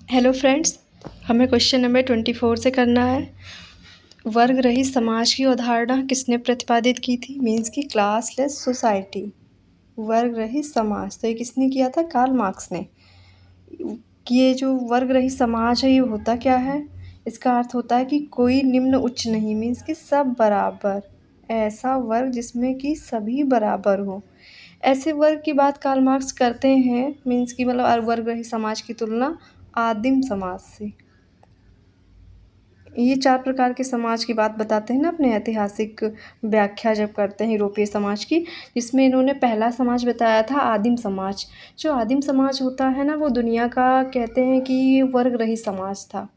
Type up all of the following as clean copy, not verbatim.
Hello friends, हमें question number 24 से करना है। वर्ग रहित समाज की अवधारणा किसने प्रतिपादित की थी? मीन्स की क्लासलेस सोसाइटी। वर्ग रहित समाज तो ये किसने किया था? कार्ल मार्क्स ने। ये जो वर्ग रहित समाज है ये होता क्या है? इसका अर्थ होता है कि कोई निम्न उच्च नहीं, मीन्स कि सब बराबर। ऐसा वर्ग जिसमें कि सभी बराबर हो। ऐसे वर्ग की बात कार्ल मार्क्स करते हैं, मीन्स कि मतलब वर्ग रहित समाज की तुलना आदिम समाज से। ये 4 प्रकार के समाज की बात बताते हैं ना अपने ऐतिहासिक व्याख्या जब करते हैं यूरोपीय समाज की, जिसमें इन्होंने पहला समाज बताया था आदिम समाज। जो आदिम समाज होता है ना वो दुनिया का कहते हैं कि वर्ग रहित समाज था।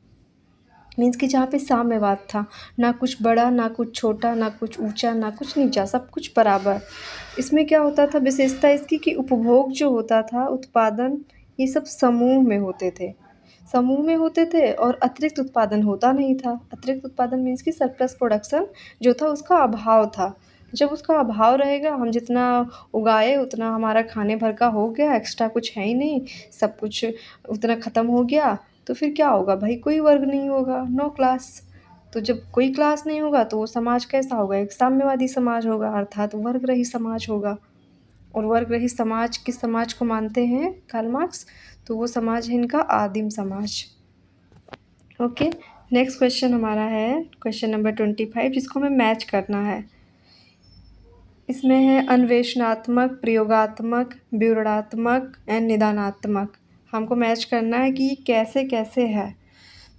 मीन्स कि जहाँ पे साम्यवाद था, ना कुछ बड़ा ना कुछ छोटा, ना कुछ ऊंचा ना कुछ नीचा, सब कुछ बराबर। इसमें क्या होता था विशेषता इसकी कि उपभोग जो होता था, उत्पादन, ये सब समूह में होते थे। समूह में होते थे और अतिरिक्त उत्पादन होता नहीं था। अतिरिक्त उत्पादन मीन्स कि सरप्लस प्रोडक्शन जो था उसका अभाव था। जब उसका अभाव रहेगा, हम जितना उगाए उतना हमारा खाने भर का हो गया, एक्स्ट्रा कुछ है ही नहीं, सब कुछ उतना ख़त्म हो गया, तो फिर क्या होगा भाई? कोई वर्ग नहीं होगा, नो क्लास। तो जब कोई क्लास नहीं होगा तो वो समाज कैसा होगा? एक साम्यवादी समाज होगा, अर्थात वर्ग रहित समाज होगा। और वर्ग रहित समाज किस समाज को मानते हैं कार्ल मार्क्स? तो वो समाज है इनका आदिम समाज। ओके, नेक्स्ट क्वेश्चन हमारा है क्वेश्चन नंबर 25, जिसको हमें मैच करना है। इसमें है अन्वेषणात्मक, प्रयोगात्मक, विवरणात्मक एंड निदानात्मक। हमको मैच करना है कि ये कैसे कैसे है।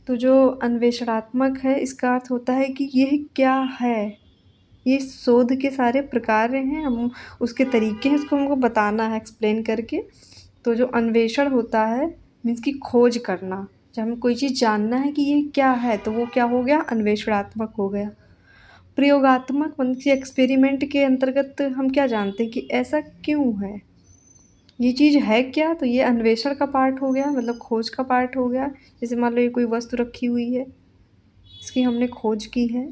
तो जो अन्वेषणात्मक है इसका अर्थ होता है कि यह क्या है, ये शोध के सारे प्रकार हैं, हम उसके तरीके हैं, उसको हमको बताना है एक्सप्लेन करके। तो जो अन्वेषण होता है मीन्स की खोज करना, जब हमें कोई चीज़ जानना है कि ये क्या है तो वो क्या हो गया? अन्वेषणात्मक हो गया। प्रयोगात्मक मीन्स कि एक्सपेरिमेंट के अंतर्गत हम क्या जानते हैं कि ऐसा क्यों है, ये चीज़ है क्या, तो ये अन्वेषण का पार्ट हो गया, मतलब खोज का पार्ट हो गया। जैसे मान लो ये कोई वस्तु रखी हुई है, इसकी हमने खोज की है,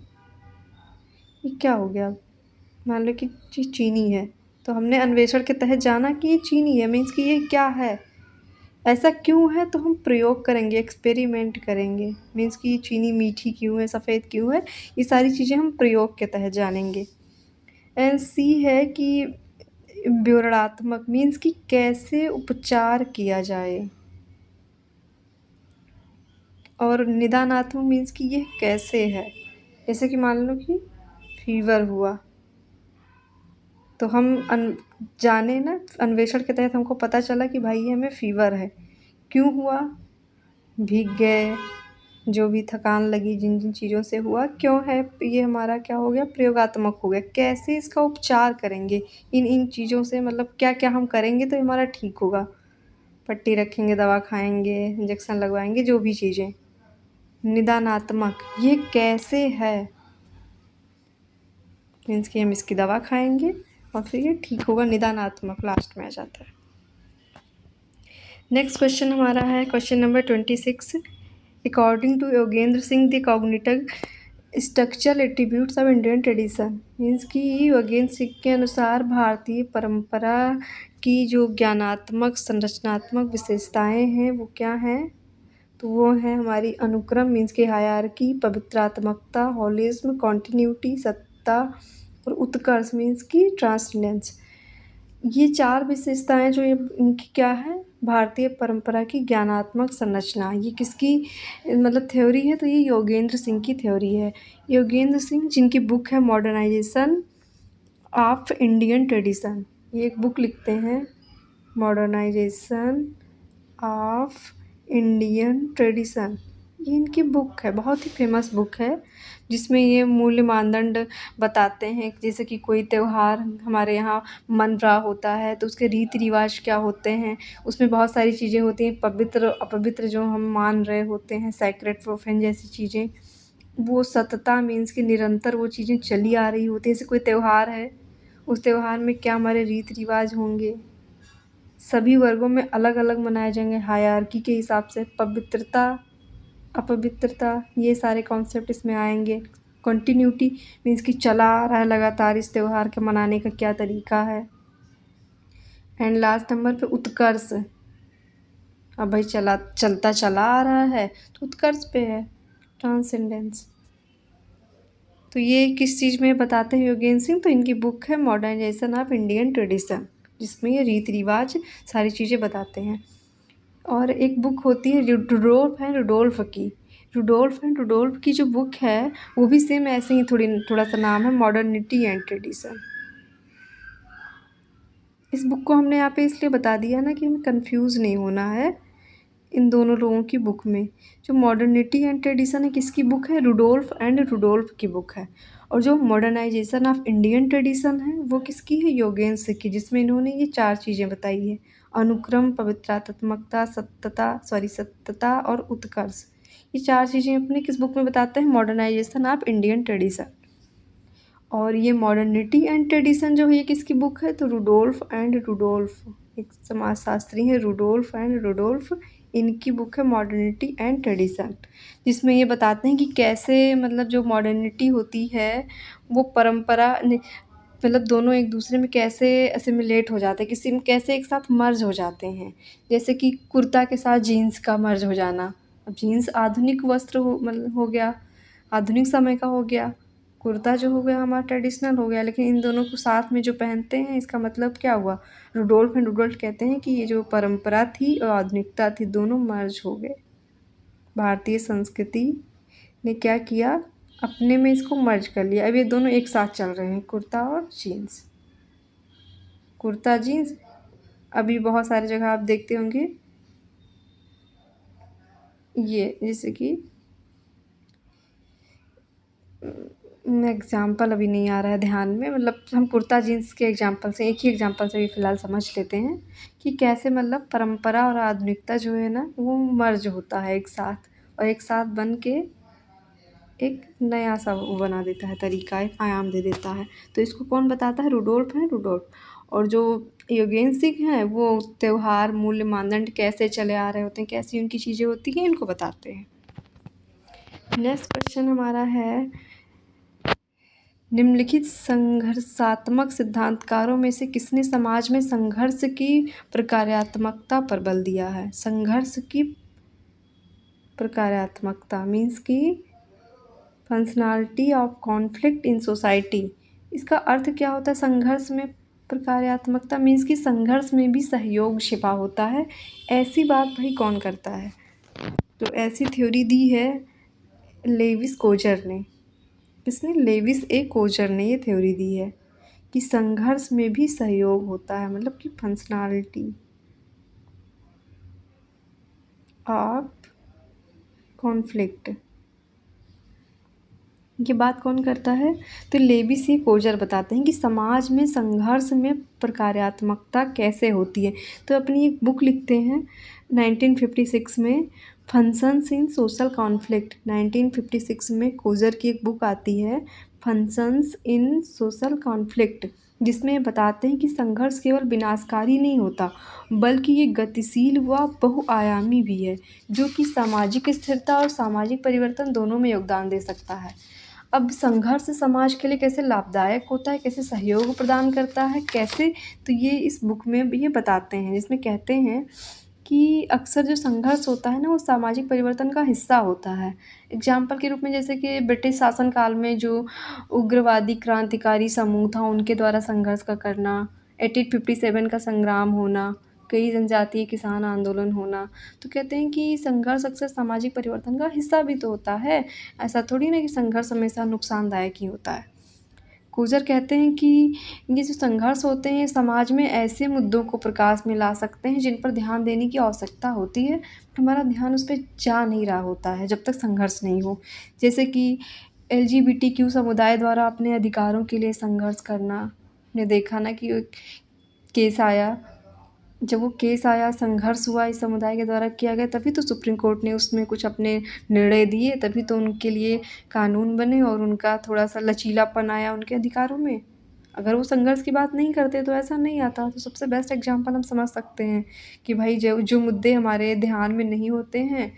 ये क्या हो गया? मान लो कि चीज़ चीनी है, तो हमने अन्वेषण के तहत जाना कि ये चीनी है, मीन्स कि ये क्या है, ऐसा क्यों है, तो हम प्रयोग करेंगे, एक्सपेरिमेंट करेंगे। मीन्स कि ये चीनी मीठी क्यों है, सफ़ेद क्यों है, ये सारी चीज़ें हम प्रयोग के तहत जानेंगे। एंड सी है कि विवरणात्मक मीन्स कि कैसे उपचार किया जाए। और निदानात्मक मीन्स कि ये कैसे है। जैसे कि मान लो कि फीवर हुआ, तो हम जाने ना, अन्वेषण के तहत हमको पता चला कि भाई ये हमें फीवर है। क्यों हुआ? भीग गए, जो भी थकान लगी, जिन जिन चीज़ों से हुआ, क्यों है, ये हमारा क्या हो गया? प्रयोगात्मक हो गया। कैसे इसका उपचार करेंगे इन इन चीज़ों से, मतलब क्या क्या हम करेंगे तो हमारा ठीक होगा। पट्टी रखेंगे, दवा खाएंगे, इंजेक्शन लगवाएंगे, जो भी चीज़ें। निदानात्मक, ये कैसे है, मीन्स कि हम इसकी दवा खाएंगे और फिर ये ठीक होगा। निदानात्मक लास्ट में आ जाता है। नेक्स्ट क्वेश्चन हमारा है question number 26। According to Yogendra Singh the cognitive structural attributes of Indian tradition, means कि योगेंद्र सिंह के अनुसार भारतीय परंपरा की जो ज्ञानात्मक संरचनात्मक विशेषताएं हैं वो क्या हैं? तो वो है हमारी अनुक्रम मीन्स की हायरार्की, पवित्रात्मकता, होलिज्म, कॉन्टिन्यूटी, सत्ता और उत्कर्ष मीन्स की ट्रांससेंडेंस। ये 4 विशेषताएं जो ये इनकी क्या है? भारतीय परंपरा की ज्ञानात्मक संरचना। ये किसकी मतलब थ्योरी है? तो ये योगेंद्र सिंह की थ्योरी है। योगेंद्र सिंह जिनकी बुक है मॉडर्नाइजेशन ऑफ इंडियन ट्रेडिशन, ये एक बुक लिखते हैं मॉडर्नाइजेशन ऑफ इंडियन ट्रेडिशन। ये इनकी बुक है, बहुत ही फेमस बुक है, जिसमें ये मूल्य मानदंड बताते हैं। जैसे कि कोई त्यौहार हमारे यहाँ मन रहा होता है तो उसके रीति रिवाज क्या होते हैं, उसमें बहुत सारी चीज़ें होती हैं, पवित्र अपवित्र जो हम मान रहे होते हैं, सैक्रेड प्रोफेन जैसी चीज़ें। वो सतता मीन्स कि निरंतर वो चीज़ें चली आ रही होती हैं। जैसे कोई त्यौहार है, उस त्यौहार में क्या हमारे रीति रिवाज होंगे, सभी वर्गों में अलग अलग मनाए जाएंगे हायरार्की के हिसाब से। पवित्रता, अपवित्रता, ये सारे कॉन्सेप्ट इसमें आएंगे। कंटिन्यूटी मीन्स कि चला आ रहा है लगातार, इस त्यौहार के मनाने का क्या तरीका है। एंड लास्ट नंबर पे उत्कर्ष, अब भाई चलता चला आ रहा है तो उत्कर्ष पे है, ट्रांसेंडेंस। तो ये किस चीज़ में बताते हैं योगेंद्र सिंह? तो इनकी बुक है मॉडर्नाइजेशन ऑफ इंडियन ट्रेडिशन, जिसमें ये रीति रिवाज सारी चीज़ें बताते हैं। और एक बुक होती है रुडोल्फ एंड रुडोल्फ की। रुडोल्फ एंड रुडोल्फ की जो बुक है वो भी सेम ऐसे ही थोड़ा सा नाम है, मॉडर्निटी एंड ट्रेडिशन। इस बुक को हमने यहाँ पे इसलिए बता दिया ना कि हमें कंफ्यूज नहीं होना है इन दोनों लोगों की बुक में। जो मॉडर्निटी एंड ट्रेडिशन है किसकी बुक है? रुडोल्फ एंड रुडोल्फ की बुक है। और जो मॉडर्नाइजेशन ऑफ इंडियन ट्रेडिशन है वो किसकी है? योगेंद्र सिंह की, जिसमें इन्होंने ये 4 चीज़ें बताई है: अनुक्रम, पवित्रात्मकता, सत्यता और उत्कर्ष। ये 4 चीज़ें अपने किस बुक में बताते हैं? Modernisation of Indian tradition. और ये मॉडर्निटी एंड ट्रेडिशन जो है ये किसकी बुक है? तो रुडोल्फ एंड रुडोल्फ, एक समाजशास्त्री हैं रुडोल्फ एंड रुडोल्फ, इनकी बुक है मॉडर्निटी एंड ट्रेडिशन, जिसमें ये बताते हैं कि कैसे मतलब जो मॉडर्निटी होती है वो परंपरा मतलब दोनों एक दूसरे में कैसे असिमिलेट हो जाते हैं, किसी में कैसे एक साथ मर्ज हो जाते हैं। जैसे कि कुर्ता के साथ जीन्स का मर्ज हो जाना। अब जीन्स आधुनिक वस्त्र मतलब हो गया, आधुनिक समय का हो गया। कुर्ता जो हो गया हमारा ट्रेडिशनल हो गया, लेकिन इन दोनों को साथ में जो पहनते हैं इसका मतलब क्या हुआ? रुडोल्फ एंड रुडोल्फ कहते हैं कि ये जो परंपरा थी और आधुनिकता थी दोनों मर्ज हो गए। भारतीय संस्कृति ने क्या किया? अपने में इसको मर्ज कर लिया। अब ये दोनों एक साथ चल रहे हैं, कुर्ता और जीन्स, कुर्ता जीन्स। अभी बहुत सारी जगह आप देखते होंगे ये, जैसे कि एग्जाम्पल अभी नहीं आ रहा है ध्यान में, मतलब हम कुर्ता जीन्स के एग्जाम्पल से, एक ही एग्जाम्पल से भी फ़िलहाल समझ लेते हैं कि कैसे मतलब परंपरा और आधुनिकता जो है ना वो मर्ज होता है एक साथ, और एक साथ बन के एक नया सा वो बना देता है, तरीका एक आयाम दे देता है। तो इसको कौन बताता है? रुडोल्फ है, रुडोल्फ। और जो योगेंद्र सिंह हैं वो त्यौहार, मूल्य, मानदंड कैसे चले आ रहे होते हैं, कैसी उनकी चीज़ें होती हैं, इनको बताते हैं। नेक्स्ट क्वेश्चन हमारा है, निम्नलिखित संघर्षात्मक सिद्धांतकारों में से किसने समाज में संघर्ष की प्रकार्यात्मकता पर बल दिया है? संघर्ष की प्रकार्यात्मकता मीन्स की functionality of conflict in society. इसका अर्थ क्या होता है? संघर्ष में प्रकार्यात्मकता मीन्स कि संघर्ष में भी सहयोग छिपा होता है। ऐसी बात भाई कौन करता है? तो ऐसी थ्योरी दी है लेविस कोजर ने। किसने? लेविस ए कोजर ने ये थ्योरी दी है कि संघर्ष में भी सहयोग होता है, मतलब कि फंक्शनैलिटी ऑफ कॉन्फ्लिक्ट। ये बात कौन करता है? तो लेविस ए कोजर बताते हैं कि समाज में संघर्ष में प्रकार्यात्मकता कैसे होती है। तो अपनी एक बुक लिखते हैं 1956 में, फंक्शंस इन सोशल कॉन्फ्लिक्ट। 1956 में कोजर की एक बुक आती है फंक्शंस इन सोशल कॉन्फ्लिक्ट, जिसमें बताते हैं कि संघर्ष केवल विनाशकारी नहीं होता बल्कि ये गतिशील व बहुआयामी भी है, जो कि सामाजिक स्थिरता और सामाजिक परिवर्तन दोनों में योगदान दे सकता है। अब संघर्ष समाज के लिए कैसे लाभदायक होता है, कैसे सहयोग प्रदान करता है, कैसे, तो ये इस बुक में ये बताते हैं, जिसमें कहते हैं कि अक्सर जो संघर्ष होता है ना वो सामाजिक परिवर्तन का हिस्सा होता है। एग्जाम्पल के रूप में जैसे कि ब्रिटिश शासनकाल में जो उग्रवादी क्रांतिकारी समूह था उनके द्वारा संघर्ष का करना, 1857 का संग्राम होना, कई जनजातीय किसान आंदोलन होना। तो कहते हैं कि संघर्ष अक्सर सामाजिक परिवर्तन का हिस्सा भी तो होता है, ऐसा थोड़ी ना कि संघर्ष हमेशा नुकसानदायक ही होता है। कोजर कहते हैं कि ये जो संघर्ष होते हैं समाज में ऐसे मुद्दों को प्रकाश में ला सकते हैं जिन पर ध्यान देने की आवश्यकता होती है, हमारा ध्यान उस पर जा नहीं रहा होता है जब तक संघर्ष नहीं हो। जैसे कि LGBTQ समुदाय द्वारा अपने अधिकारों के लिए संघर्ष करना। ने देखा ना कि केस आया, जब वो केस आया, संघर्ष हुआ इस समुदाय के द्वारा किया गया, तभी तो सुप्रीम कोर्ट ने उसमें कुछ अपने निर्णय दिए, तभी तो उनके लिए कानून बने और उनका थोड़ा सा लचीलापन आया उनके अधिकारों में। अगर वो संघर्ष की बात नहीं करते तो ऐसा नहीं आता। तो सबसे बेस्ट एग्जाम्पल हम समझ सकते हैं कि भाई जो जो मुद्दे हमारे ध्यान में नहीं होते हैं,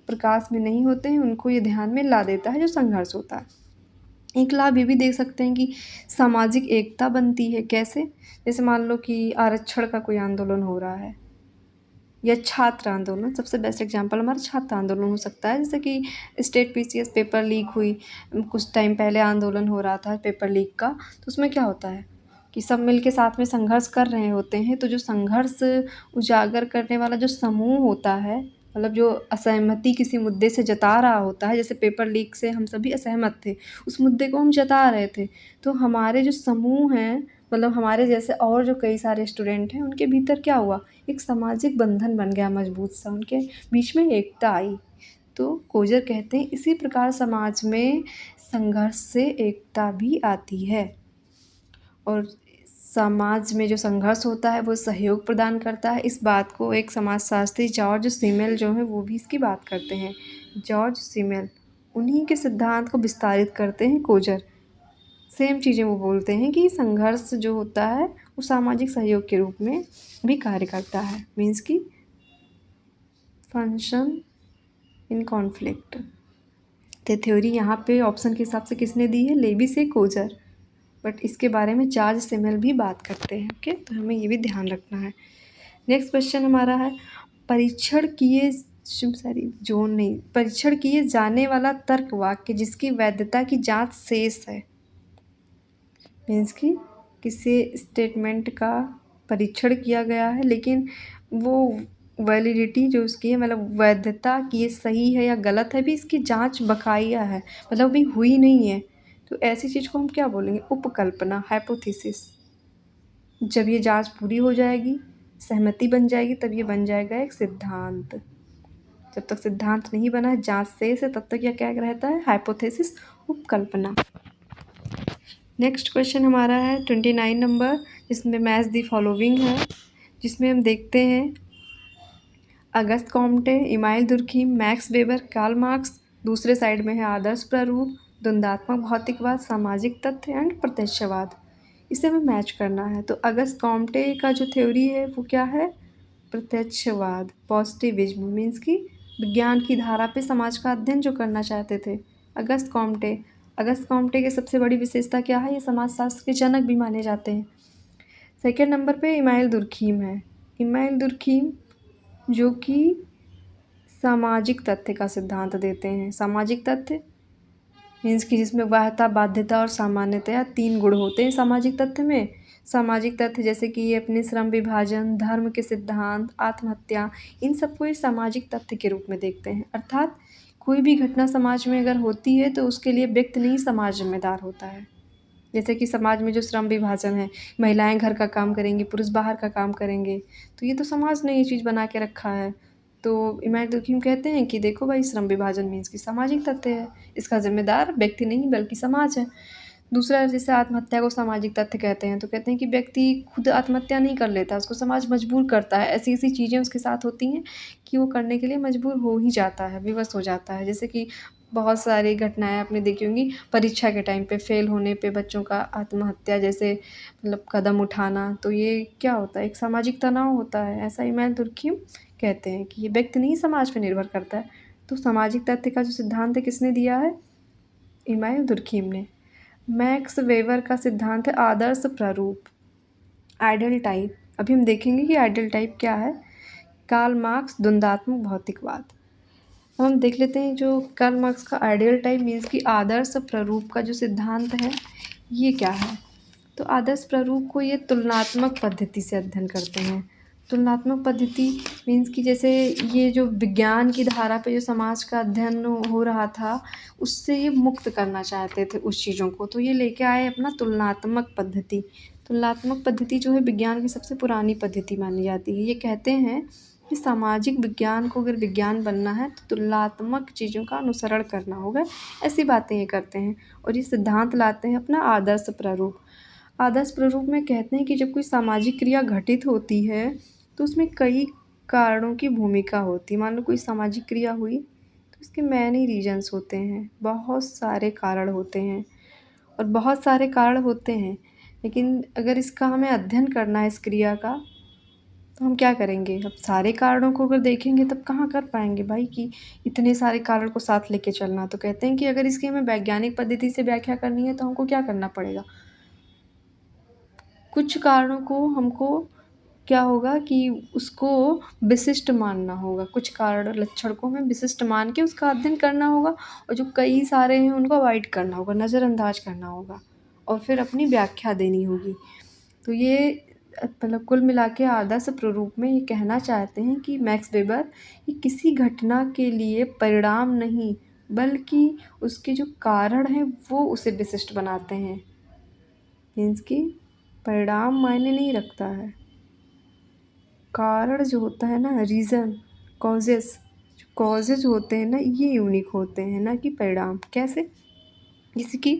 प्रकाश में नहीं होते हैं, उनको ये ध्यान में ला देता है जो संघर्ष होता है। एक लाभ ये भी देख सकते हैं कि सामाजिक एकता बनती है। कैसे? जैसे मान लो कि आरक्षण का कोई आंदोलन हो रहा है, या छात्र आंदोलन, सबसे बेस्ट एग्जांपल हमारा छात्र आंदोलन हो सकता है। जैसे कि स्टेट पीसीएस पेपर लीक हुई, कुछ टाइम पहले आंदोलन हो रहा था पेपर लीक का, तो उसमें क्या होता है कि सब मिल के साथ में संघर्ष कर रहे होते हैं, तो जो संघर्ष उजागर करने वाला जो समूह होता है, मतलब जो असहमति किसी मुद्दे से जता रहा होता है, जैसे पेपर लीक से हम सभी असहमत थे, उस मुद्दे को हम जता रहे थे, तो हमारे जो समूह हैं, मतलब हमारे जैसे और जो कई सारे स्टूडेंट हैं, उनके भीतर क्या हुआ, एक सामाजिक बंधन बन गया मजबूत सा, उनके बीच में एकता आई। तो कोजर कहते हैं इसी प्रकार समाज में संघर्ष से एकता भी आती है, और समाज में जो संघर्ष होता है वो सहयोग प्रदान करता है। इस बात को एक समाजशास्त्री जॉर्ज सिमेल जो है वो भी इसकी बात करते हैं। जॉर्ज सिमेल उन्हीं के सिद्धांत को विस्तारित करते हैं कोजर। सेम चीज़ें वो बोलते हैं कि संघर्ष जो होता है वो सामाजिक सहयोग के रूप में भी कार्य करता है, मीन्स कि फंक्शन इन कॉन्फ्लिक्ट। तो थ्योरी यहाँ पे ऑप्शन के हिसाब से किसने दी है, लेविस से कोजर, बट इसके बारे में जॉर्ज सिमेल भी बात करते हैं। ओके, तो हमें ये भी ध्यान रखना है। नेक्स्ट क्वेश्चन हमारा है, परीक्षण किए जाने वाला तर्क वाक्य जिसकी वैधता की जांच शेष है, मीन्स कि किसी स्टेटमेंट का परीक्षण किया गया है लेकिन वो वैलिडिटी जो उसकी है, मतलब वैधता कि ये सही है या गलत है भी, इसकी जांच बकाया है, मतलब अभी हुई नहीं है, तो ऐसी चीज़ को हम क्या बोलेंगे, उपकल्पना, हाइपोथेसिस। जब ये जांच पूरी हो जाएगी, सहमति बन जाएगी, तब ये बन जाएगा एक सिद्धांत। जब तक सिद्धांत नहीं बना है, जांच शेष है, तब तक यह क्या रहता है, हाइपोथेसिस, उपकल्पना। नेक्स्ट क्वेश्चन हमारा है 29 नंबर, जिसमें मैच द फॉलोइंग है, जिसमें हम देखते हैं Auguste Comte, Emile Durkheim, Max Weber, Karl Marx. दूसरे साइड में है आदर्श प्रारूप, द्वंद्वात्मक भौतिकवाद, सामाजिक तथ्य एंड प्रत्यक्षवाद। इसे हमें मैच करना है। तो अगस्त कॉम्टे का जो थ्योरी है वो क्या है, प्रत्यक्षवाद, पॉजिटिविज्म, मीन्स कि विज्ञान की धारा पे समाज का अध्ययन जो करना चाहते थे अगस्त कॉम्टे। अगस्त कॉम्टे की सबसे बड़ी विशेषता क्या है, ये समाजशास्त्र के जनक भी माने जाते हैं। सेकेंड नंबर पे इमाइल दुर्खीम है। इमाइल दुर्खीम जो कि सामाजिक तथ्य का सिद्धांत देते हैं। सामाजिक तथ्य मीन्स कि जिसमें वाह्यता, बाध्यता और सामान्यतया 3 गुण होते हैं सामाजिक तथ्य में। सामाजिक तथ्य जैसे कि ये अपने श्रम विभाजन, धर्म के सिद्धांत, आत्महत्या, इन सबको ये सामाजिक तथ्य के रूप में देखते हैं। अर्थात कोई भी घटना समाज में अगर होती है तो उसके लिए व्यक्ति नहीं समाज जिम्मेदार होता है। जैसे कि समाज में जो श्रम विभाजन है, महिलाएं घर का काम करेंगी, पुरुष बाहर का काम करेंगे, तो ये तो समाज ने ये चीज़ बना के रखा है। तो इमाम दुखीम कहते हैं कि देखो भाई, श्रम विभाजन मीन्स की सामाजिक तथ्य है, इसका जिम्मेदार व्यक्ति नहीं बल्कि समाज है। दूसरा, जैसे आत्महत्या को सामाजिक तथ्य कहते हैं, तो कहते हैं कि व्यक्ति खुद आत्महत्या नहीं कर लेता, उसको समाज मजबूर करता है। ऐसी ऐसी चीज़ें उसके साथ होती हैं कि वो करने के लिए मजबूर हो ही जाता है, विवश हो जाता है। जैसे कि बहुत सारी घटनाएं आपने देखी होंगी, परीक्षा के टाइम पे फेल होने पे बच्चों का आत्महत्या जैसे मतलब कदम उठाना, तो ये क्या होता है, एक सामाजिक तनाव होता है। ऐसा इमाम दुर्खीम कहते हैं कि ये व्यक्ति नहीं समाज पे निर्भर करता है। तो सामाजिक तथ्य का जो सिद्धांत है किसने दिया है, इमाम दुर्खीम ने। मैक्स वेबर का सिद्धांत है आदर्श प्रारूप, आइडियल टाइप। अभी हम देखेंगे कि आइडियल टाइप क्या है। कार्ल मार्क्स, द्वंद्वात्मक भौतिकवाद। अब हम देख लेते हैं जो कार्ल मार्क्स का आइडियल टाइप मीन्स की आदर्श प्रारूप का जो सिद्धांत है ये क्या है। तो आदर्श प्रारूप को ये तुलनात्मक पद्धति से अध्ययन करते हैं। तुलनात्मक पद्धति मीन्स कि जैसे ये जो विज्ञान की धारा पे जो समाज का अध्ययन हो रहा था उससे ये मुक्त करना चाहते थे उस चीज़ों को, तो ये लेके आए अपना तुलनात्मक पद्धति। तुलनात्मक पद्धति जो है विज्ञान की सबसे पुरानी पद्धति मानी जाती है। ये कहते हैं कि सामाजिक विज्ञान को अगर विज्ञान बनना है तो तुलनात्मक चीज़ों का अनुसरण करना होगा, ऐसी बातें ये करते हैं। और ये सिद्धांत लाते हैं अपना आदर्श प्रारूप। आदर्श प्रारूप में कहते हैं कि जब कोई सामाजिक क्रिया घटित होती है तो उसमें कई कारणों की भूमिका होती है। मान लो कोई सामाजिक क्रिया हुई तो इसके मैनी रीजन्स होते हैं, बहुत सारे कारण होते हैं और बहुत सारे कारण होते हैं, लेकिन अगर इसका हमें अध्ययन करना है इस क्रिया का तो हम क्या करेंगे, अब सारे कारणों को अगर देखेंगे तब कहाँ कर पाएंगे भाई कि इतने सारे कारण को साथ लेके चलना। तो कहते हैं कि अगर इसकी हमें वैज्ञानिक पद्धति से व्याख्या करनी है तो हमको क्या करना पड़ेगा, कुछ कारणों को हमको क्या होगा कि उसको विशिष्ट मानना होगा, कुछ कारण लक्षण को हमें विशिष्ट मान के उसका अध्ययन करना होगा, और जो कई सारे हैं उनको अवॉइड करना होगा, नज़रअंदाज करना होगा, और फिर अपनी व्याख्या देनी होगी। तो ये मतलब कुल मिला के आदर्श प्रारूप में ये कहना चाहते हैं कि मैक्स वेबर कि किसी घटना के लिए परिणाम नहीं बल्कि उसके जो कारण हैं वो उसे विशिष्ट बनाते हैं। मीन्स कि परिणाम मायने नहीं रखता है, कारण जो होता है ना, रीज़न, कॉजेस, जो कॉजेज होते हैं ना ये यूनिक होते हैं, ना कि परिणाम। कैसे? जैसे कि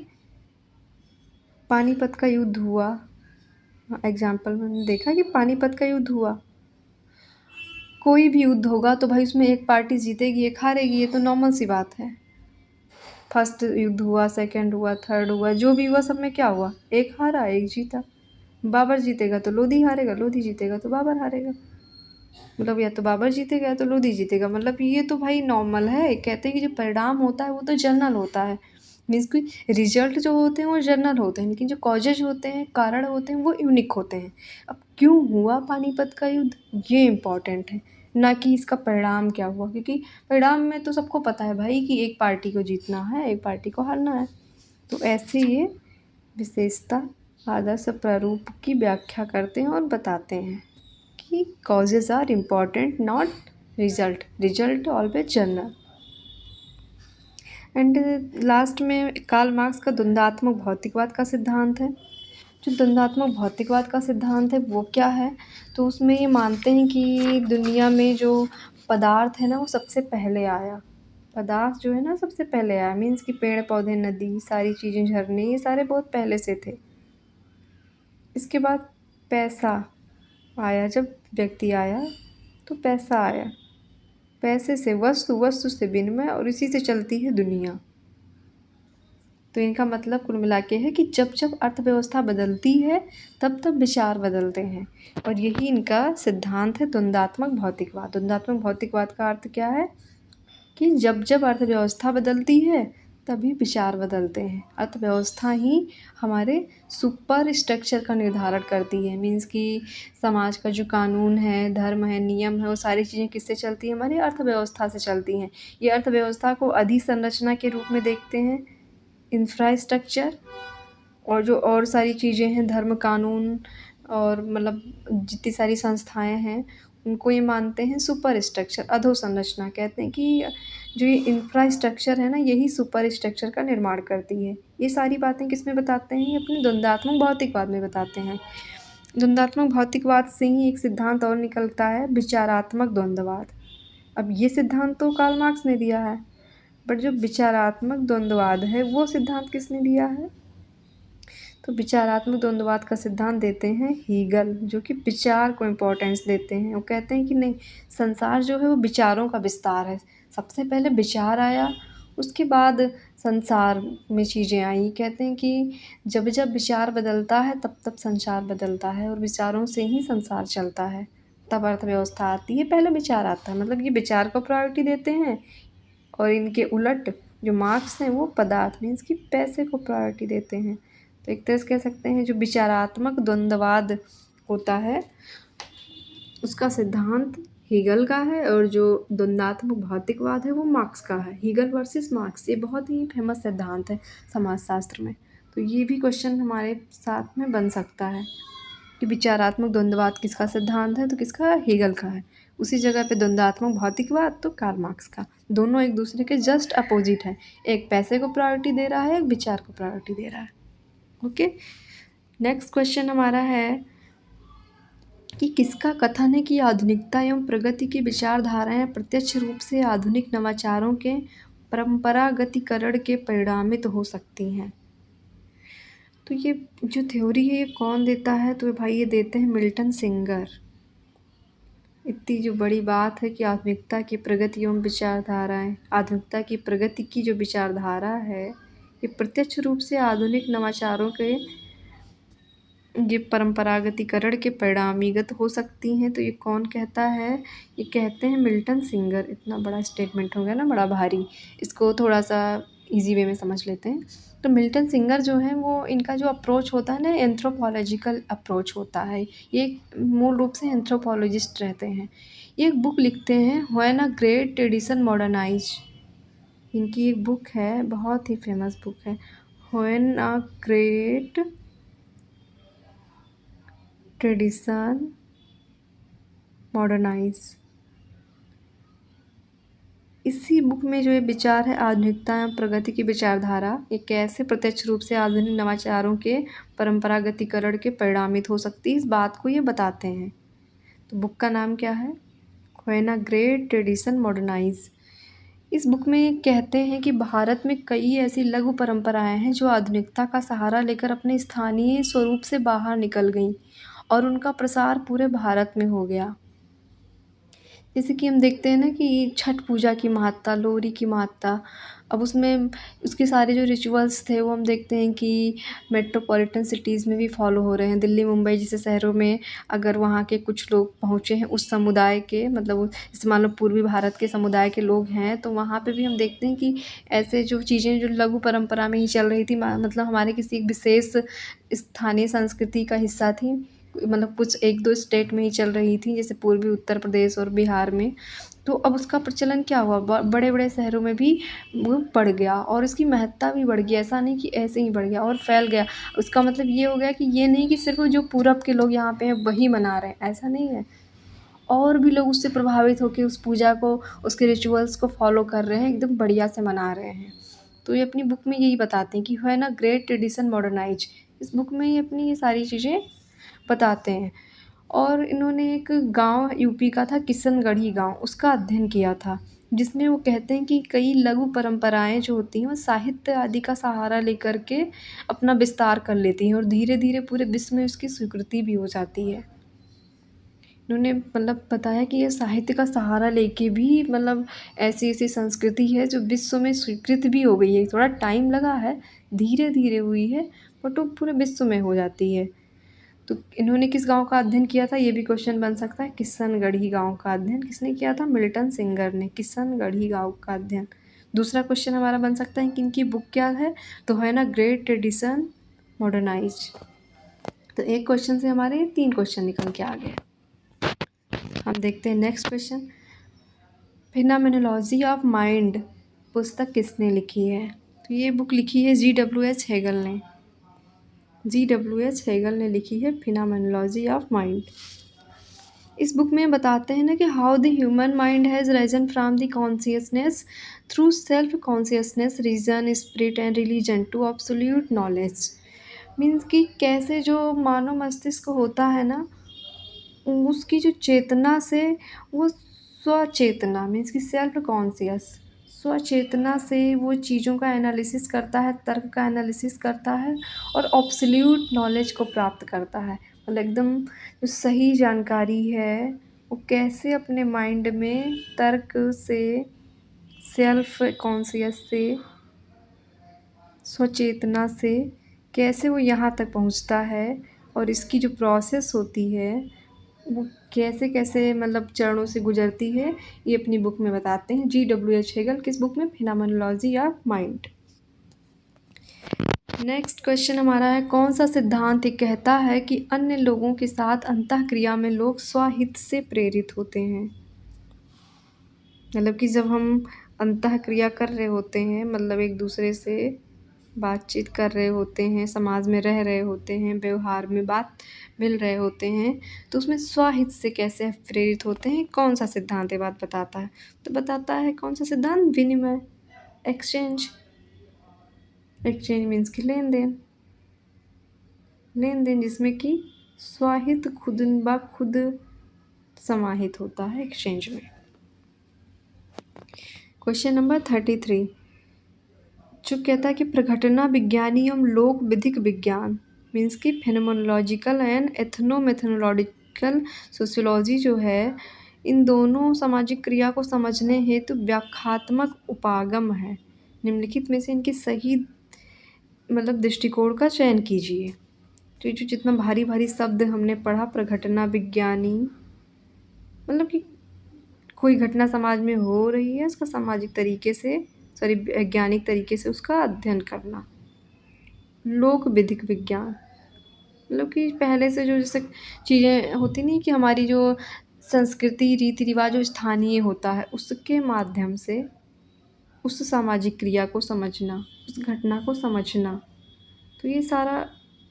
पानीपत का युद्ध हुआ, एग्जाम्पल में देखा कि पानीपत का युद्ध हुआ, कोई भी युद्ध होगा तो भाई उसमें एक पार्टी जीतेगी एक हारेगी, ये तो नॉर्मल सी बात है। फर्स्ट युद्ध हुआ, सेकंड हुआ, थर्ड हुआ, जो भी हुआ सब में क्या हुआ, एक हारा एक जीता। बाबर जीतेगा तो लोधी हारेगा, लोधी जीतेगा तो बाबर हारेगा, मतलब या तो बाबर जीतेगा या तो लोधी जीतेगा, मतलब ये तो भाई नॉर्मल है। कहते हैं कि जो परिणाम होता है वो तो जनरल होता है, मीन्स कि रिजल्ट जो होते हैं वो जनरल होते हैं, लेकिन जो कॉजेज होते हैं, कारण होते हैं, वो यूनिक होते हैं। अब क्यों हुआ पानीपत का युद्ध, ये इम्पॉर्टेंट है, ना कि इसका परिणाम क्या हुआ, क्योंकि परिणाम में तो सबको पता है भाई कि एक पार्टी को जीतना है एक पार्टी को हारना है। तो ऐसे ये विशेषता आदर्श प्रारूप की व्याख्या करते हैं और बताते हैं कि causes are important not result always general. And last में कार्ल मार्क्स का द्वंद्वात्मक भौतिकवाद का सिद्धांत है। जो द्वंद्वात्मक भौतिकवाद का सिद्धांत है वो क्या है, तो उसमें ये मानते हैं कि दुनिया में जो पदार्थ है ना वो सबसे पहले आया, पदार्थ जो है ना सबसे पहले आया, मीन्स कि पेड़ पौधे, नदी, सारी चीज़ें, झरने, ये सारे बहुत पहले से थे। इसके बाद पैसा आया, जब व्यक्ति आया तो पैसा आया, पैसे से वस्तु, वस्तु से विनिमय, और इसी से चलती है दुनिया। तो इनका मतलब कुल मिला के है कि जब जब अर्थव्यवस्था बदलती है तब तब विचार बदलते हैं, और यही इनका सिद्धांत है द्वंद्वात्मक भौतिकवाद। द्वंद्वात्मक भौतिकवाद का अर्थ क्या है कि जब जब अर्थव्यवस्था बदलती है तभी विचार बदलते हैं। अर्थव्यवस्था ही हमारे सुपर स्ट्रक्चर का निर्धारण करती है, मीन्स कि समाज का जो कानून है, धर्म है, नियम है, वो सारी चीज़ें किससे चलती हैं, हमारी अर्थव्यवस्था से चलती हैं। ये अर्थव्यवस्था को अधिसंरचना के रूप में देखते हैं, इंफ्रास्ट्रक्चर, और जो और सारी चीज़ें हैं, धर्म, कानून, और मतलब जितनी सारी संस्थाएं हैं उनको ये मानते हैं सुपर स्ट्रक्चर, अधोसंरचना। कहते हैं कि जो ये इंफ्रास्ट्रक्चर है ना यही सुपर स्ट्रक्चर का निर्माण करती है। ये सारी बातें किस में बताते हैं, ये अपने द्वंद्वात्मक भौतिकवाद में बताते हैं। द्वंद्वात्मक भौतिकवाद से ही एक सिद्धांत और निकलता है, विचारात्मक द्वंद्ववाद। अब ये सिद्धांत तो कार्ल मार्क्स ने दिया है, बट जो विचारात्मक द्वंद्ववाद है वो सिद्धांत किसने दिया है, तो विचारात्मक द्वंद्ववाद का सिद्धांत देते हैं हीगल, जो कि विचार को इम्पोर्टेंस देते हैं। वो कहते हैं कि नहीं, संसार जो है वो विचारों का विस्तार है, सबसे पहले विचार आया, उसके बाद संसार में चीज़ें आई। कहते हैं कि जब जब विचार बदलता है तब तब संसार बदलता है, और विचारों से ही संसार चलता है, तब अर्थव्यवस्था आती है, पहले विचार आता है। मतलब ये विचार को प्रायोरिटी देते हैं, और इनके उलट जो मार्क्स हैं वो पदार्थ, मीन्स कि पैसे को प्रायोरिटी देते हैं। तो एक तरह से कह सकते हैं जो विचारात्मक द्वंद्ववाद होता है उसका सिद्धांत हीगल का है, और जो द्वंद्वात्मक भौतिकवाद है वो मार्क्स का है। हीगल वर्सेस मार्क्स, ये बहुत ही फेमस सिद्धांत है समाजशास्त्र में। तो ये भी क्वेश्चन हमारे साथ में बन सकता है कि विचारात्मक द्वंद्ववाद किसका सिद्धांत है, तो किसका, हीगल का है। उसी जगह पे द्वंद्वात्मक भौतिकवाद तो कार्ल मार्क्स का। दोनों एक दूसरे के जस्ट अपोजिट है, एक पैसे को प्रायोरिटी दे रहा है, एक विचार को प्रायोरिटी दे रहा है। ओके, नेक्स्ट क्वेश्चन हमारा है कि किसका कथन है कि आधुनिकता एवं प्रगति की विचारधाराएं प्रत्यक्ष रूप से आधुनिक नवाचारों के परंपरागतीकरण के परिणामित हो सकती हैं। तो ये जो थ्योरी है ये कौन देता है, तो भाई ये देते हैं मिल्टन सिंगर। इतनी जो बड़ी बात है कि आधुनिकता की प्रगति एवं विचारधाराएं, आधुनिकता की प्रगति की जो विचारधारा है ये प्रत्यक्ष रूप से आधुनिक नवाचारों के ये परंपरागतीकरण के परिणामीगत हो सकती हैं। तो ये कौन कहता है, ये कहते हैं मिल्टन सिंगर। इतना बड़ा स्टेटमेंट हो गया ना, बड़ा भारी, इसको थोड़ा सा इजी वे में समझ लेते हैं। तो मिल्टन सिंगर जो हैं वो इनका जो अप्रोच होता है ना एंथ्रोपोलॉजिकल अप्रोच होता है। ये मूल रूप से एंथ्रोपोलॉजिस्ट रहते हैं। ये एक बुक लिखते हैं when a great tradition modernise. इनकी एक बुक है, बहुत ही फेमस बुक है, when a great tradition modernise. इसी बुक में जो ये विचार है आधुनिकता एवं प्रगति की विचारधारा ये कैसे प्रत्यक्ष रूप से आधुनिक नवाचारों के परंपरागतीकरण के परिणामित हो सकती है, इस बात को ये बताते हैं। तो बुक का नाम क्या है? When a great tradition modernise. इस बुक में ये कहते हैं कि भारत में कई ऐसी लघु परंपराएं हैं जो आधुनिकता का सहारा लेकर अपने स्थानीय स्वरूप से बाहर निकल गईं और उनका प्रसार पूरे भारत में हो गया। जैसे कि हम देखते हैं ना कि छठ पूजा की महत्ता, लोहड़ी की महत्ता, अब उसमें उसके सारे जो रिचुअल्स थे वो हम देखते हैं कि मेट्रोपॉलिटन सिटीज़ में भी फॉलो हो रहे हैं। दिल्ली, मुंबई जैसे शहरों में अगर वहाँ के कुछ लोग पहुँचे हैं उस समुदाय के, मतलब जैसे मान लो पूर्वी भारत के समुदाय के लोग हैं, तो वहाँ पे भी हम देखते हैं कि ऐसे जो चीज़ें जो लघु परंपरा में ही चल रही थी, मतलब हमारे किसी एक विशेष स्थानीय संस्कृति का हिस्सा थी, मतलब कुछ 1-2 स्टेट में ही चल रही थी, जैसे पूर्वी उत्तर प्रदेश और बिहार में। तो अब उसका प्रचलन क्या हुआ, बड़े बड़े शहरों में भी वो बढ़ गया और इसकी महत्ता भी बढ़ गई। ऐसा नहीं कि ऐसे ही बढ़ गया और फैल गया। उसका मतलब ये हो गया कि ये नहीं कि सिर्फ जो पूरब के लोग यहाँ पे हैं वही मना रहे हैं, ऐसा नहीं है। और भी लोग उससे प्रभावित होकर उस पूजा को, उसके रिचुअल्स को फॉलो कर रहे हैं, एकदम बढ़िया से मना रहे हैं। तो ये अपनी बुक में यही बताते हैं कि है ना ग्रेट ट्रेडिशन मॉडर्नाइज। इस बुक में ये अपनी ये सारी चीज़ें बताते हैं। और इन्होंने एक गांव यूपी का था किशनगढ़ी गांव, उसका अध्ययन किया था, जिसमें वो कहते हैं कि कई लघु परंपराएं जो होती हैं वो साहित्य आदि का सहारा लेकर के अपना विस्तार कर लेती हैं और धीरे धीरे पूरे विश्व में उसकी स्वीकृति भी हो जाती है। इन्होंने मतलब बताया कि ये साहित्य का सहारा लेके भी मतलब ऐसी ऐसी संस्कृति है जो विश्व में स्वीकृत भी हो गई है। थोड़ा टाइम लगा है, धीरे धीरे हुई है, बट वो पूरे विश्व में हो जाती है। तो इन्होंने किस गांव का अध्ययन किया था, ये भी क्वेश्चन बन सकता है। किशनगढ़ी गांव का अध्ययन किसने किया था? मिल्टन सिंगर ने, किशनगढ़ी गांव का अध्ययन। दूसरा क्वेश्चन हमारा बन सकता है कि इनकी बुक क्या है, तो है ना ग्रेट ट्रेडिशन मॉडर्नाइज। तो एक क्वेश्चन से हमारे 3 क्वेश्चन निकल के आ गए। हम देखते हैं next question. Phenomenology of mind पुस्तक किसने लिखी है? तो ये बुक लिखी है GW.H. हेगल ने। GW.H. हेगल ने लिखी है फिनोमेनोलॉजी ऑफ माइंड। इस बुक में बताते हैं ना कि how the human mind has risen from the consciousness through self consciousness, reason, spirit and religion to absolute knowledge. Means कि कैसे जो मानव मस्तिष्क होता है ना, उसकी जो चेतना से वो स्वचेतना मीन्स कि सेल्फ कॉन्शियस, स्वचेतना से वो चीज़ों का एनालिसिस करता है, तर्क का एनालिसिस करता है और एब्सोल्यूट नॉलेज को प्राप्त करता है। मतलब एकदम जो सही जानकारी है वो कैसे अपने माइंड में तर्क से, सेल्फ कॉन्शियस से, स्वचेतना से कैसे वो यहाँ तक पहुँचता है और इसकी जो प्रोसेस होती है वो कैसे कैसे मतलब चरणों से गुजरती है, ये अपनी बुक में बताते हैं। GW.H. हेगल किस बुक में? Phenomenology of mind. Next question हमारा है, कौन सा सिद्धांत ये कहता है कि अन्य लोगों के साथ अंतःक्रिया में लोग स्वहित से प्रेरित होते हैं? मतलब कि जब हम अंतःक्रिया कर रहे होते हैं, मतलब एक दूसरे से बातचीत कर रहे होते हैं, समाज में रह रहे होते हैं, व्यवहार में बात मिल रहे होते हैं, तो उसमें स्वहित से कैसे प्रेरित होते हैं, कौन सा सिद्धांत ये बात बताता है? तो बताता है कौन सा सिद्धांत? विनिमय, एक्सचेंज। एक्सचेंज मीन्स कि लेन देन, लेन देन जिसमें कि स्वहित खुद ब खुद समाहित होता है एक्सचेंज में। क्वेश्चन नंबर 33 जो कहता है कि प्रघटना विज्ञानी एवं लोक विधिक विज्ञान मीन्स कि फेनोमेनोलॉजिकल एंड एथनोमेथनोलॉजिकल सोशियोलॉजी जो है, इन दोनों सामाजिक क्रिया को समझने हेतु व्याख्यात्मक उपागम है। निम्नलिखित में से इनके सही मतलब दृष्टिकोण का चयन कीजिए। तो ये जो जितना भारी भारी शब्द हमने पढ़ा, प्रघटना विज्ञानी, मतलब कि कोई घटना समाज में हो रही है, उसका सामाजिक तरीके से सॉरी वैज्ञानिक तरीके से उसका अध्ययन करना। लोक विधिक विज्ञान मतलब कि पहले से जो जैसे चीज़ें होती नहीं कि हमारी जो संस्कृति रीति रिवाज जो स्थानीय होता है उसके माध्यम से उस सामाजिक क्रिया को समझना, उस घटना को समझना। तो ये सारा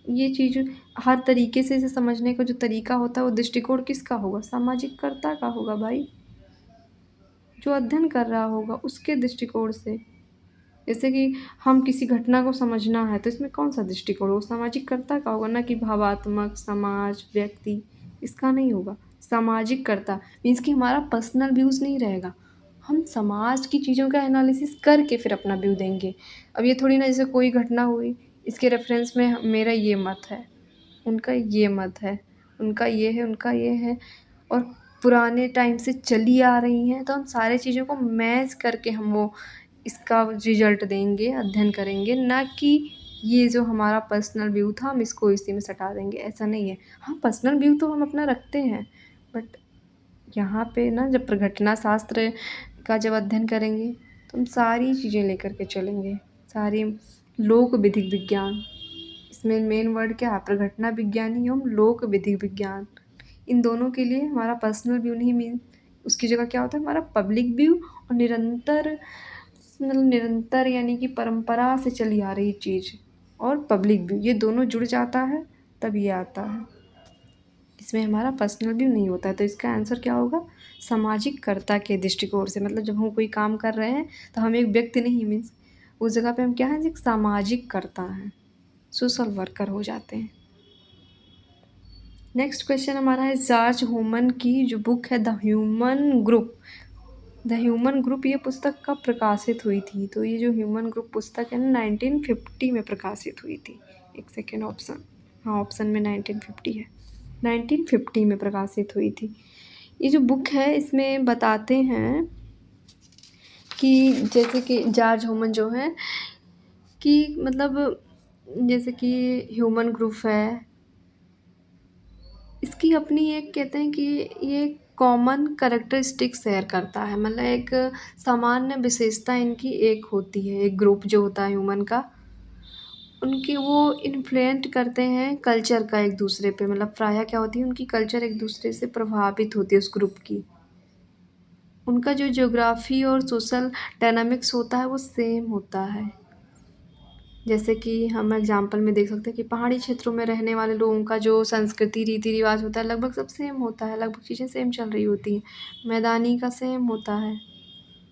ये चीज़ हर तरीके से इसे समझने का जो तरीका होता है वो दृष्टिकोण किसका होगा? सामाजिककर्ता का होगा भाई, जो अध्ययन कर रहा होगा उसके दृष्टिकोण से। जैसे कि हम किसी घटना को समझना है तो इसमें कौन सा दृष्टिकोण होगा? सामाजिककर्ता का होगा, ना कि भावात्मक, समाज, व्यक्ति, इसका नहीं होगा। सामाजिककर्ता मीन्स कि हमारा पर्सनल व्यूज़ नहीं रहेगा, हम समाज की चीज़ों का एनालिसिस करके फिर अपना व्यू देंगे। अब ये थोड़ी ना जैसे कोई घटना हुई इसके रेफरेंस में मेरा ये मत है, उनका ये मत है, उनका ये है, उनका ये है, और पुराने टाइम से चली आ रही हैं, तो हम सारे चीज़ों को मैच करके हम वो इसका रिजल्ट देंगे, अध्ययन करेंगे, ना कि ये जो हमारा पर्सनल व्यू था हम इसको इसी में सटा देंगे, ऐसा नहीं है। हाँ, पर्सनल व्यू तो हम अपना रखते हैं, बट यहाँ पे ना जब प्रघटना शास्त्र का जब अध्ययन करेंगे तो हम सारी चीज़ें लेकर के चलेंगे, सारी लोक विधिक विज्ञान, इसमें मेन वर्ड क्या है? प्रघटना विज्ञानी एवं लोक विधिक विज्ञान। इन दोनों के लिए हमारा पर्सनल व्यू नहीं मीन उसकी जगह क्या होता है? हमारा पब्लिक व्यू और निरंतर मतलब निरंतर यानी कि परंपरा से चली आ रही चीज़ और पब्लिक व्यू, ये दोनों जुड़ जाता है तब ये आता है। इसमें हमारा पर्सनल व्यू नहीं होता है, तो इसका आंसर क्या होगा? सामाजिककर्ता के दृष्टिकोण से। मतलब जब हम कोई काम कर रहे हैं तो हम एक व्यक्ति नहीं मीन्स उस जगह पे हम क्या हैं? एक सामाजिककर्ता हैं, सोशल वर्कर हो जाते हैं। नेक्स्ट क्वेश्चन हमारा है जॉर्ज ह्यूमन की जो बुक है the human group. The human group ये पुस्तक कब प्रकाशित हुई थी? तो ये जो ह्यूमन ग्रुप पुस्तक है ना 1950 में प्रकाशित हुई थी। एक सेकेंड ऑप्शन, हाँ ऑप्शन में 1950 है, 1950 में प्रकाशित हुई थी। ये जो बुक है इसमें बताते हैं कि जैसे कि जॉर्ज ह्यूमन जो है कि मतलब जैसे कि ह्यूमन ग्रुप है, इसकी अपनी एक कहते हैं कि ये कॉमन कैरेक्टरिस्टिक शेयर करता है, मतलब एक सामान्य विशेषता इनकी एक होती है, एक ग्रुप जो होता है ह्यूमन का, उनकी वो इन्फ्लुएंट करते हैं कल्चर का एक दूसरे पे, मतलब प्रायः क्या होती है उनकी कल्चर एक दूसरे से प्रभावित होती है उस ग्रुप की। उनका जो ज्योग्राफी और सोशल डायनामिक्स होता है वो सेम होता है। जैसे कि हम एग्जाम्पल में देख सकते हैं कि पहाड़ी क्षेत्रों में रहने वाले लोगों का जो संस्कृति रीति रिवाज होता है लगभग सब सेम होता है, लगभग चीज़ें सेम चल रही होती हैं। मैदानी का सेम होता है,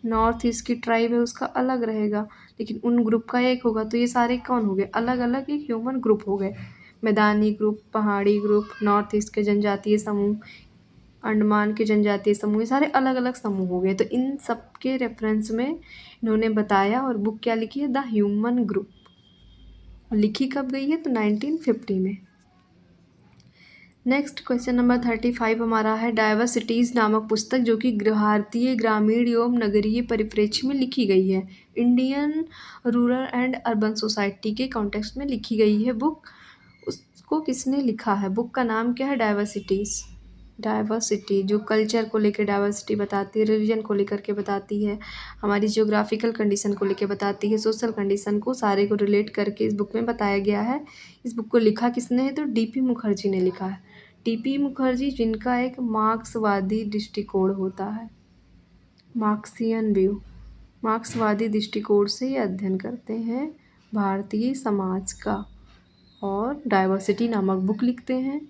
नॉर्थ ईस्ट की ट्राइब है उसका अलग रहेगा, लेकिन उन ग्रुप का एक होगा। तो ये सारे कौन हो गए? अलग अलग एक ह्यूमन ग्रुप हो गए। मैदानी ग्रुप, पहाड़ी ग्रुप, नॉर्थ ईस्ट के जनजातीय समूह, अंडमान के जनजातीय समूह, ये सारे अलग अलग समूह हो गए। तो इन सब के रेफरेंस में इन्होंने बताया और बुक क्या लिखी है? The human group. लिखी कब गई है? तो 1950 में। नेक्स्ट क्वेश्चन नंबर 35 हमारा है डाइवर्सिटीज़ नामक पुस्तक जो कि भारतीय ग्रामीण एवं नगरीय परिप्रेक्ष्य में लिखी गई है, Indian rural and urban society के कॉन्टेक्स्ट में लिखी गई है बुक। उसको किसने लिखा है? बुक का नाम क्या है? डाइवर्सिटीज़। डाइवर्सिटी जो कल्चर को लेकर डाइवर्सिटी बताती है, रिलीजन को लेकर के बताती है, हमारी जियोग्राफिकल कंडीशन को लेकर बताती है, सोशल कंडीशन को सारे को रिलेट करके इस बुक में बताया गया है। इस बुक को लिखा किसने है? तो डीपी मुखर्जी ने लिखा है। डीपी मुखर्जी जिनका एक मार्क्सवादी दृष्टिकोण होता है, मार्क्सियन व्यू, मार्क्सवादी दृष्टिकोण से ये अध्ययन करते हैं भारतीय समाज का और डाइवर्सिटी नामक बुक लिखते हैं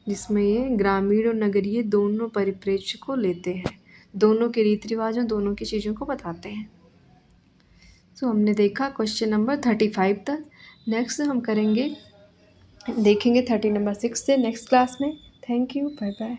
जिसमें ये ग्रामीण और नगरीय दोनों परिप्रेक्ष्य को लेते हैं, दोनों के रीति रिवाजों दोनों की चीज़ों को बताते हैं। सो हमने देखा क्वेश्चन नंबर 35 तक। नेक्स्ट हम करेंगे देखेंगे 30 नंबर 6 से नेक्स्ट क्लास में। Thank you, bye bye.